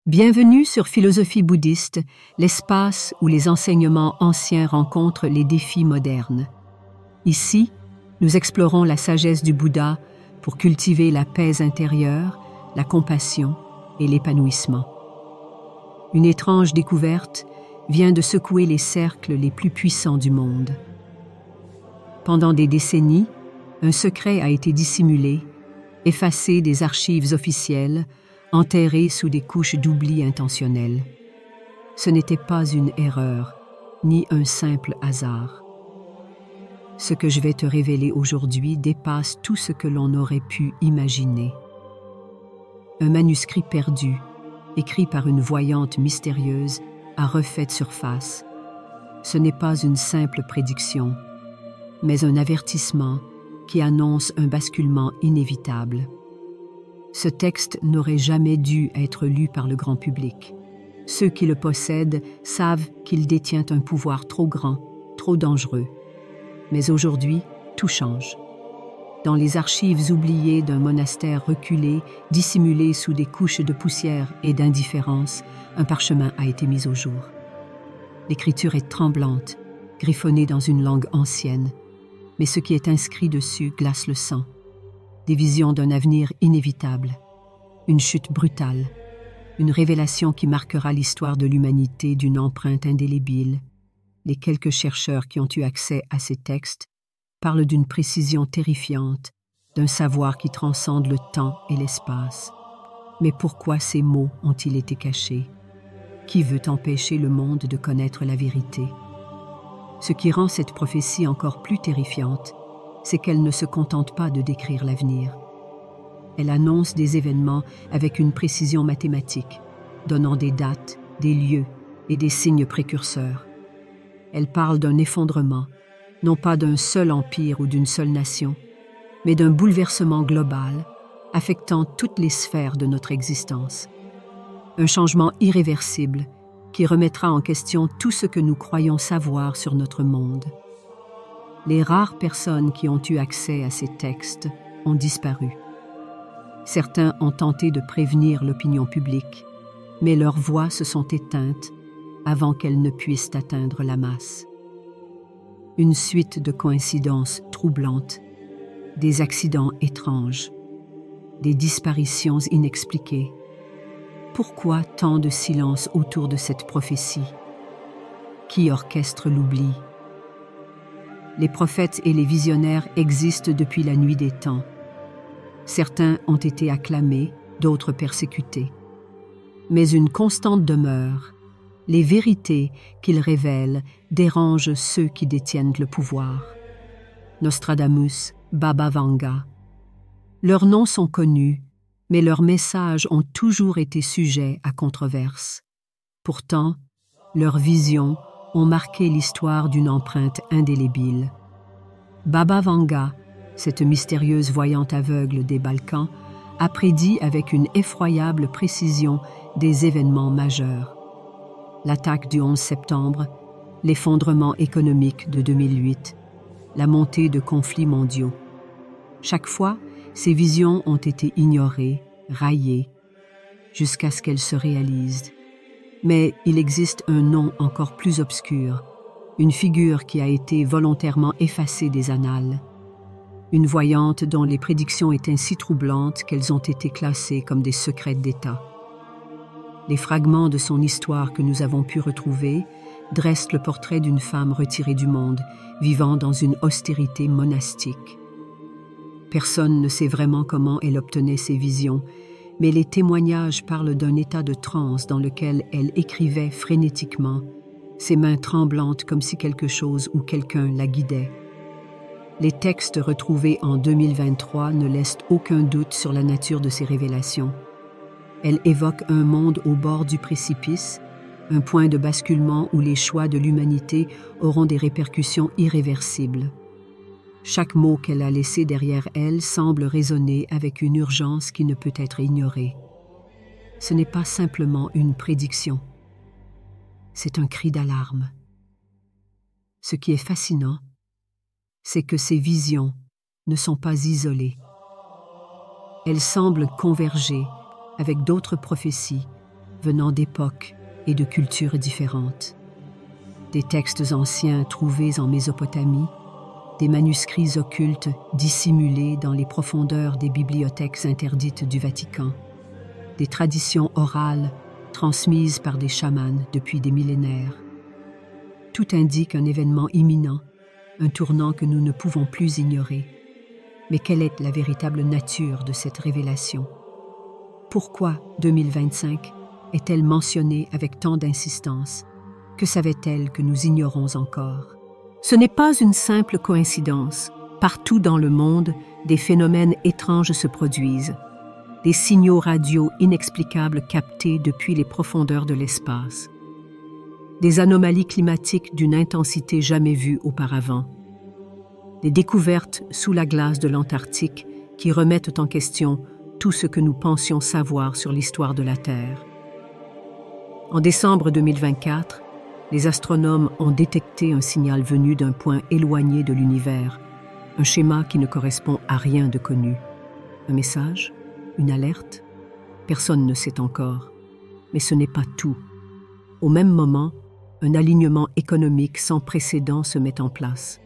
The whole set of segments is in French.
Bienvenue sur Philosophie bouddhiste, l'espace où les enseignements anciens rencontrent les défis modernes. Ici, nous explorons la sagesse du Bouddha pour cultiver la paix intérieure, la compassion et l'épanouissement. Une étrange découverte vient de secouer les cercles les plus puissants du monde. Pendant des décennies, un secret a été dissimulé, effacé des archives officielles, enterré sous des couches d'oubli intentionnel. Ce n'était pas une erreur, ni un simple hasard. Ce que je vais te révéler aujourd'hui dépasse tout ce que l'on aurait pu imaginer. Un manuscrit perdu, écrit par une voyante mystérieuse, a refait surface. Ce n'est pas une simple prédiction, mais un avertissement qui annonce un basculement inévitable. Ce texte n'aurait jamais dû être lu par le grand public. Ceux qui le possèdent savent qu'il détient un pouvoir trop grand, trop dangereux. Mais aujourd'hui, tout change. Dans les archives oubliées d'un monastère reculé, dissimulé sous des couches de poussière et d'indifférence, un parchemin a été mis au jour. L'écriture est tremblante, griffonnée dans une langue ancienne, mais ce qui est inscrit dessus glace le sang. Des visions d'un avenir inévitable, une chute brutale, une révélation qui marquera l'histoire de l'humanité d'une empreinte indélébile. Les quelques chercheurs qui ont eu accès à ces textes parlent d'une précision terrifiante, d'un savoir qui transcende le temps et l'espace. Mais pourquoi ces mots ont-ils été cachés? Qui veut empêcher le monde de connaître la vérité? Ce qui rend cette prophétie encore plus terrifiante, c'est qu'elle ne se contente pas de décrire l'avenir. Elle annonce des événements avec une précision mathématique, donnant des dates, des lieux et des signes précurseurs. Elle parle d'un effondrement, non pas d'un seul empire ou d'une seule nation, mais d'un bouleversement global affectant toutes les sphères de notre existence. Un changement irréversible qui remettra en question tout ce que nous croyons savoir sur notre monde. Les rares personnes qui ont eu accès à ces textes ont disparu. Certains ont tenté de prévenir l'opinion publique, mais leurs voix se sont éteintes avant qu'elles ne puissent atteindre la masse. Une suite de coïncidences troublantes, des accidents étranges, des disparitions inexpliquées. Pourquoi tant de silence autour de cette prophétie? Qui orchestre l'oubli? Les prophètes et les visionnaires existent depuis la nuit des temps. Certains ont été acclamés, d'autres persécutés. Mais une constante demeure. Les vérités qu'ils révèlent dérangent ceux qui détiennent le pouvoir. Nostradamus, Baba Vanga. Leurs noms sont connus, mais leurs messages ont toujours été sujets à controverse. Pourtant, leurs visions ont marqué l'histoire d'une empreinte indélébile. Baba Vanga, cette mystérieuse voyante aveugle des Balkans, a prédit avec une effroyable précision des événements majeurs. L'attaque du 11 septembre, l'effondrement économique de 2008, la montée de conflits mondiaux. Chaque fois, ces visions ont été ignorées, raillées, jusqu'à ce qu'elles se réalisent. Mais il existe un nom encore plus obscur, une figure qui a été volontairement effacée des annales. Une voyante dont les prédictions étaient si troublantes qu'elles ont été classées comme des secrets d'État. Les fragments de son histoire que nous avons pu retrouver dressent le portrait d'une femme retirée du monde, vivant dans une austérité monastique. Personne ne sait vraiment comment elle obtenait ses visions, mais les témoignages parlent d'un état de transe dans lequel elle écrivait frénétiquement, ses mains tremblantes comme si quelque chose ou quelqu'un la guidait. Les textes retrouvés en 2023 ne laissent aucun doute sur la nature de ces révélations. Elle évoque un monde au bord du précipice, un point de basculement où les choix de l'humanité auront des répercussions irréversibles. Chaque mot qu'elle a laissé derrière elle semble résonner avec une urgence qui ne peut être ignorée. Ce n'est pas simplement une prédiction, c'est un cri d'alarme. Ce qui est fascinant, c'est que ces visions ne sont pas isolées. Elles semblent converger avec d'autres prophéties venant d'époques et de cultures différentes. Des textes anciens trouvés en Mésopotamie, des manuscrits occultes dissimulés dans les profondeurs des bibliothèques interdites du Vatican, des traditions orales transmises par des chamans depuis des millénaires. Tout indique un événement imminent, un tournant que nous ne pouvons plus ignorer. Mais quelle est la véritable nature de cette révélation? Pourquoi 2025 est-elle mentionnée avec tant d'insistance? Que savait-elle que nous ignorons encore? Ce n'est pas une simple coïncidence. Partout dans le monde, des phénomènes étranges se produisent. Des signaux radio inexplicables captés depuis les profondeurs de l'espace. Des anomalies climatiques d'une intensité jamais vue auparavant. Des découvertes sous la glace de l'Antarctique qui remettent en question tout ce que nous pensions savoir sur l'histoire de la Terre. En décembre 2024, les astronomes ont détecté un signal venu d'un point éloigné de l'univers, un schéma qui ne correspond à rien de connu. Un message? Une alerte? Personne ne sait encore. Mais ce n'est pas tout. Au même moment, un alignement économique sans précédent se met en place.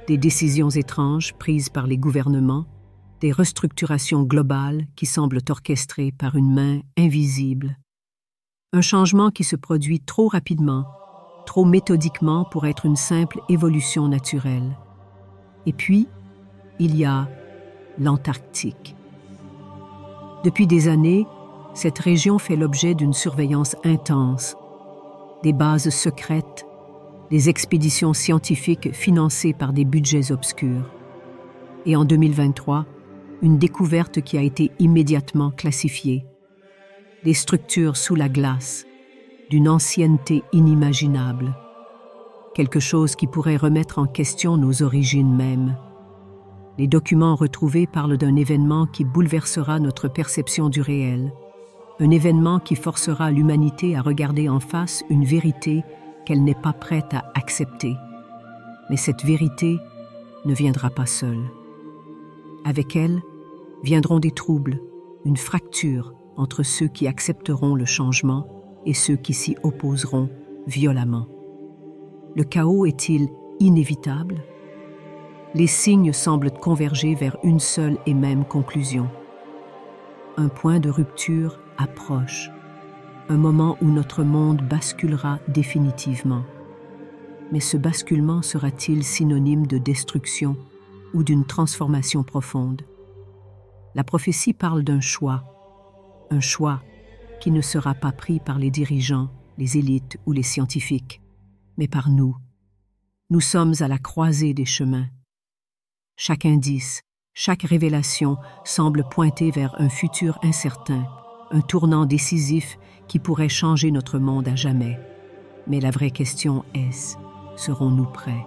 Des décisions étranges prises par les gouvernements, des restructurations globales qui semblent orchestrées par une main invisible. Un changement qui se produit trop rapidement, trop méthodiquement pour être une simple évolution naturelle. Et puis, il y a l'Antarctique. Depuis des années, cette région fait l'objet d'une surveillance intense, des bases secrètes, des expéditions scientifiques financées par des budgets obscurs. Et en 2023, une découverte qui a été immédiatement classifiée. Des structures sous la glace, d'une ancienneté inimaginable. Quelque chose qui pourrait remettre en question nos origines mêmes. Les documents retrouvés parlent d'un événement qui bouleversera notre perception du réel. Un événement qui forcera l'humanité à regarder en face une vérité qu'elle n'est pas prête à accepter. Mais cette vérité ne viendra pas seule. Avec elle viendront des troubles, une fracture entre ceux qui accepteront le changement et ceux qui s'y opposeront violemment. Le chaos est-il inévitable? Les signes semblent converger vers une seule et même conclusion. Un point de rupture approche, un moment où notre monde basculera définitivement. Mais ce basculement sera-t-il synonyme de destruction ou d'une transformation profonde? La prophétie parle d'un choix, un choix qui ne sera pas pris par les dirigeants, les élites ou les scientifiques, mais par nous. Nous sommes à la croisée des chemins. Chaque indice, chaque révélation semble pointer vers un futur incertain, un tournant décisif qui pourrait changer notre monde à jamais. Mais la vraie question est, serons-nous prêts?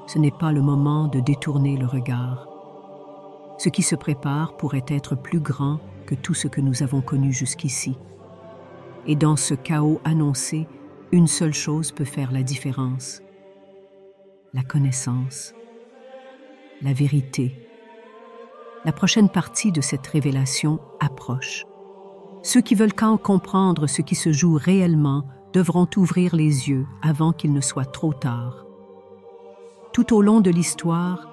Ce n'est pas le moment de détourner le regard. Ce qui se prépare pourrait être plus grand que tout ce que nous avons connu jusqu'ici. Et dans ce chaos annoncé, une seule chose peut faire la différence. La connaissance. La vérité. La prochaine partie de cette révélation approche. Ceux qui veulent comprendre ce qui se joue réellement devront ouvrir les yeux avant qu'il ne soit trop tard. Tout au long de l'histoire,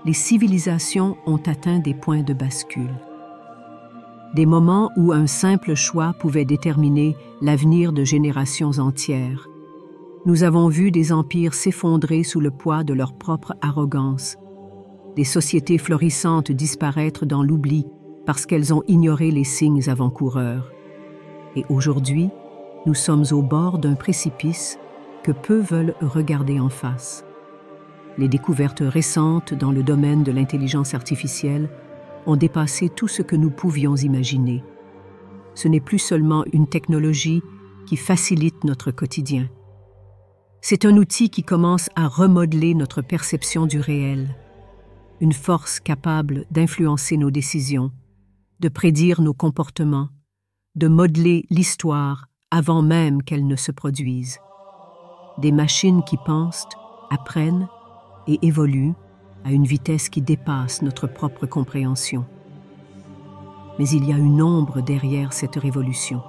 les civilisations ont atteint des points de bascule. Des moments où un simple choix pouvait déterminer l'avenir de générations entières. Nous avons vu des empires s'effondrer sous le poids de leur propre arrogance, des sociétés florissantes disparaître dans l'oubli parce qu'elles ont ignoré les signes avant-coureurs. Et aujourd'hui, nous sommes au bord d'un précipice que peu veulent regarder en face. Les découvertes récentes dans le domaine de l'intelligence artificielle ont dépassé tout ce que nous pouvions imaginer. Ce n'est plus seulement une technologie qui facilite notre quotidien. C'est un outil qui commence à remodeler notre perception du réel, une force capable d'influencer nos décisions, de prédire nos comportements, de modeler l'histoire avant même qu'elle ne se produise. Des machines qui pensent, apprennent et évoluent à une vitesse qui dépasse notre propre compréhension. Mais il y a une ombre derrière cette révolution.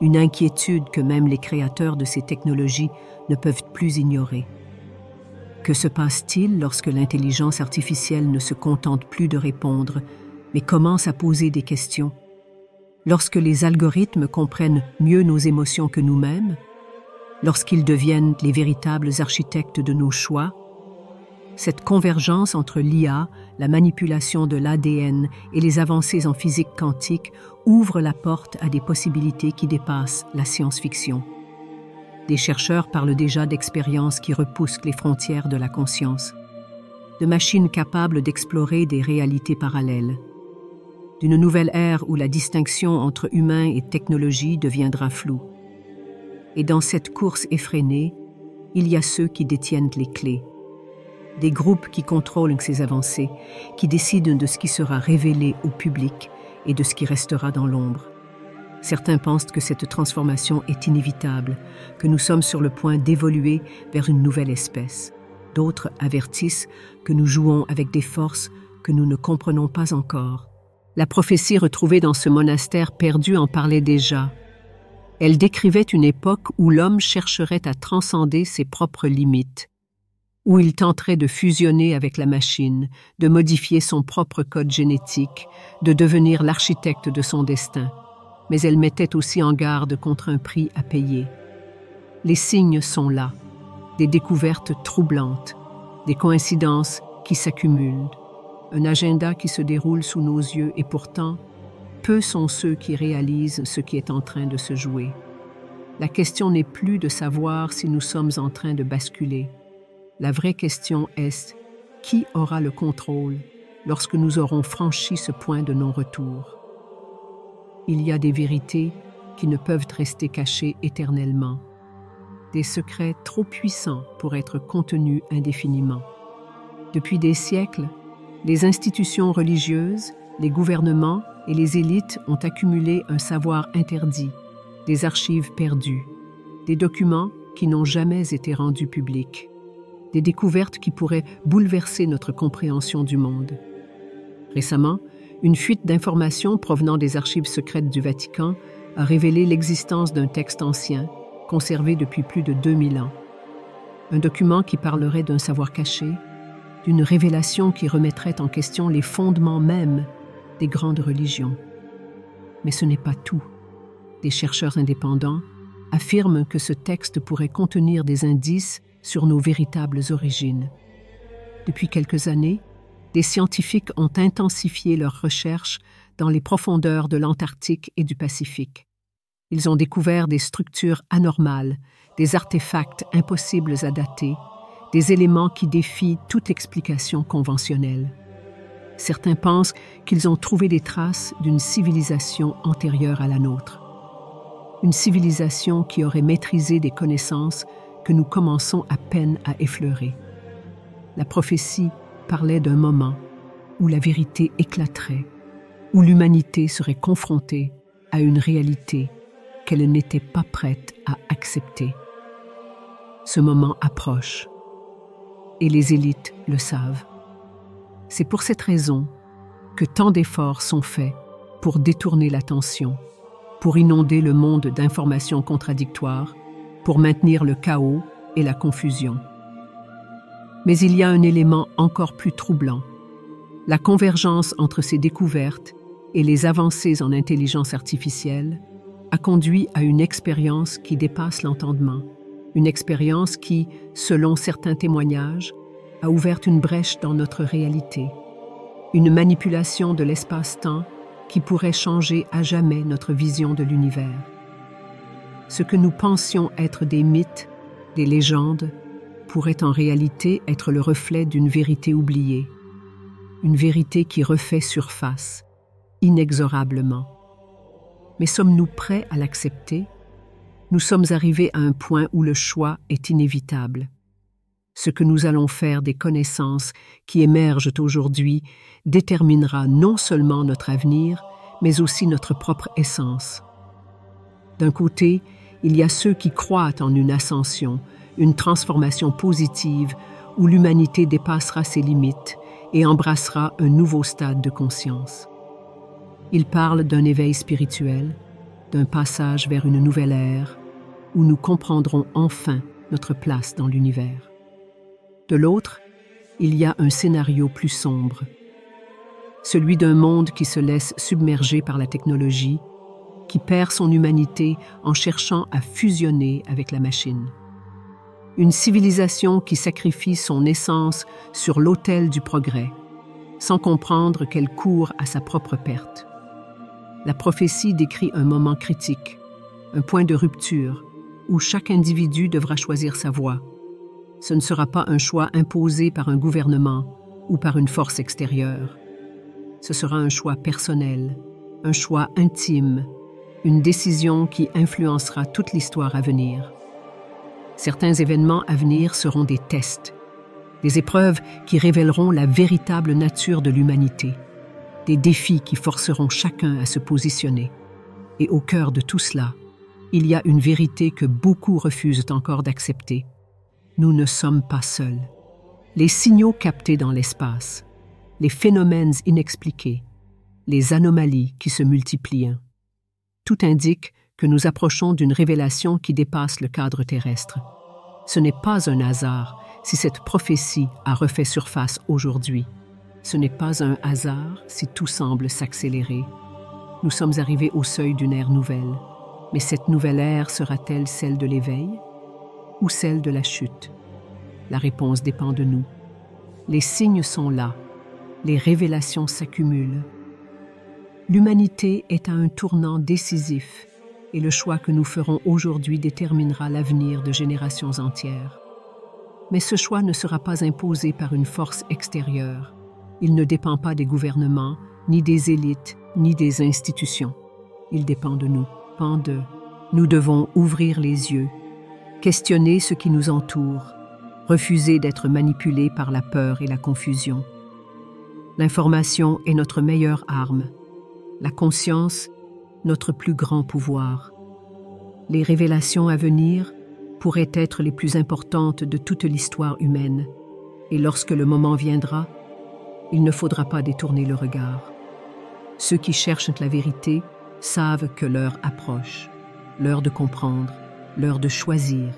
une inquiétude que même les créateurs de ces technologies ne peuvent plus ignorer. Que se passe-t-il lorsque l'intelligence artificielle ne se contente plus de répondre, mais commence à poser des questions? Lorsque les algorithmes comprennent mieux nos émotions que nous-mêmes, lorsqu'ils deviennent les véritables architectes de nos choix, cette convergence entre l'IA, la manipulation de l'ADN et les avancées en physique quantique ouvre la porte à des possibilités qui dépassent la science-fiction. Des chercheurs parlent déjà d'expériences qui repoussent les frontières de la conscience, de machines capables d'explorer des réalités parallèles, d'une nouvelle ère où la distinction entre humain et technologie deviendra floue. Et dans cette course effrénée, il y a ceux qui détiennent les clés, des groupes qui contrôlent ces avancées, qui décident de ce qui sera révélé au public et de ce qui restera dans l'ombre. Certains pensent que cette transformation est inévitable, que nous sommes sur le point d'évoluer vers une nouvelle espèce. D'autres avertissent que nous jouons avec des forces que nous ne comprenons pas encore. La prophétie retrouvée dans ce monastère perdu en parlait déjà. Elle décrivait une époque où l'homme chercherait à transcender ses propres limites, où il tenterait de fusionner avec la machine, de modifier son propre code génétique, de devenir l'architecte de son destin. Mais elle mettait aussi en garde contre un prix à payer. Les signes sont là, des découvertes troublantes, des coïncidences qui s'accumulent, un agenda qui se déroule sous nos yeux et pourtant, peu sont ceux qui réalisent ce qui est en train de se jouer. La question n'est plus de savoir si nous sommes en train de basculer. La vraie question est qui aura le contrôle lorsque nous aurons franchi ce point de non-retour? Il y a des vérités qui ne peuvent rester cachées éternellement, des secrets trop puissants pour être contenus indéfiniment. Depuis des siècles, les institutions religieuses, les gouvernements et les élites ont accumulé un savoir interdit, des archives perdues, des documents qui n'ont jamais été rendus publics, des découvertes qui pourraient bouleverser notre compréhension du monde. Récemment, une fuite d'informations provenant des archives secrètes du Vatican a révélé l'existence d'un texte ancien, conservé depuis plus de 2000 ans. Un document qui parlerait d'un savoir caché, d'une révélation qui remettrait en question les fondements mêmes des grandes religions. Mais ce n'est pas tout. Des chercheurs indépendants affirment que ce texte pourrait contenir des indices sur nos véritables origines. Depuis quelques années, des scientifiques ont intensifié leurs recherches dans les profondeurs de l'Antarctique et du Pacifique. Ils ont découvert des structures anormales, des artefacts impossibles à dater, des éléments qui défient toute explication conventionnelle. Certains pensent qu'ils ont trouvé des traces d'une civilisation antérieure à la nôtre. Une civilisation qui aurait maîtrisé des connaissances que nous commençons à peine à effleurer. La prophétie parlait d'un moment où la vérité éclaterait, où l'humanité serait confrontée à une réalité qu'elle n'était pas prête à accepter. Ce moment approche, et les élites le savent. C'est pour cette raison que tant d'efforts sont faits pour détourner l'attention, pour inonder le monde d'informations contradictoires, pour maintenir le chaos et la confusion. Mais il y a un élément encore plus troublant. La convergence entre ces découvertes et les avancées en intelligence artificielle a conduit à une expérience qui dépasse l'entendement, une expérience qui, selon certains témoignages, a ouvert une brèche dans notre réalité, une manipulation de l'espace-temps qui pourrait changer à jamais notre vision de l'univers. Ce que nous pensions être des mythes, des légendes, pourrait en réalité être le reflet d'une vérité oubliée, une vérité qui refait surface, inexorablement. Mais sommes-nous prêts à l'accepter? Nous sommes arrivés à un point où le choix est inévitable. Ce que nous allons faire des connaissances qui émergent aujourd'hui déterminera non seulement notre avenir, mais aussi notre propre essence. D'un côté, il y a ceux qui croient en une ascension, une transformation positive où l'humanité dépassera ses limites et embrassera un nouveau stade de conscience. Ils parlent d'un éveil spirituel, d'un passage vers une nouvelle ère où nous comprendrons enfin notre place dans l'univers. De l'autre, il y a un scénario plus sombre, celui d'un monde qui se laisse submerger par la technologie, qui perd son humanité en cherchant à fusionner avec la machine. Une civilisation qui sacrifie son essence sur l'autel du progrès, sans comprendre qu'elle court à sa propre perte. La prophétie décrit un moment critique, un point de rupture, où chaque individu devra choisir sa voie. Ce ne sera pas un choix imposé par un gouvernement ou par une force extérieure. Ce sera un choix personnel, un choix intime, une décision qui influencera toute l'histoire à venir. Certains événements à venir seront des tests, des épreuves qui révéleront la véritable nature de l'humanité, des défis qui forceront chacun à se positionner. Et au cœur de tout cela, il y a une vérité que beaucoup refusent encore d'accepter. Nous ne sommes pas seuls. Les signaux captés dans l'espace, les phénomènes inexpliqués, les anomalies qui se multiplient, tout indique que nous approchons d'une révélation qui dépasse le cadre terrestre. Ce n'est pas un hasard si cette prophétie a refait surface aujourd'hui. Ce n'est pas un hasard si tout semble s'accélérer. Nous sommes arrivés au seuil d'une ère nouvelle. Mais cette nouvelle ère sera-t-elle celle de l'éveil ou celle de la chute? La réponse dépend de nous. Les signes sont là. Les révélations s'accumulent. L'humanité est à un tournant décisif et le choix que nous ferons aujourd'hui déterminera l'avenir de générations entières. Mais ce choix ne sera pas imposé par une force extérieure. Il ne dépend pas des gouvernements, ni des élites, ni des institutions. Il dépend de nous. Nous devons ouvrir les yeux, questionner ce qui nous entoure, refuser d'être manipulés par la peur et la confusion. L'information est notre meilleure arme, la conscience, notre plus grand pouvoir. Les révélations à venir pourraient être les plus importantes de toute l'histoire humaine, et lorsque le moment viendra, il ne faudra pas détourner le regard. Ceux qui cherchent la vérité savent que l'heure approche, l'heure de comprendre, l'heure de choisir,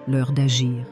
l'heure d'agir.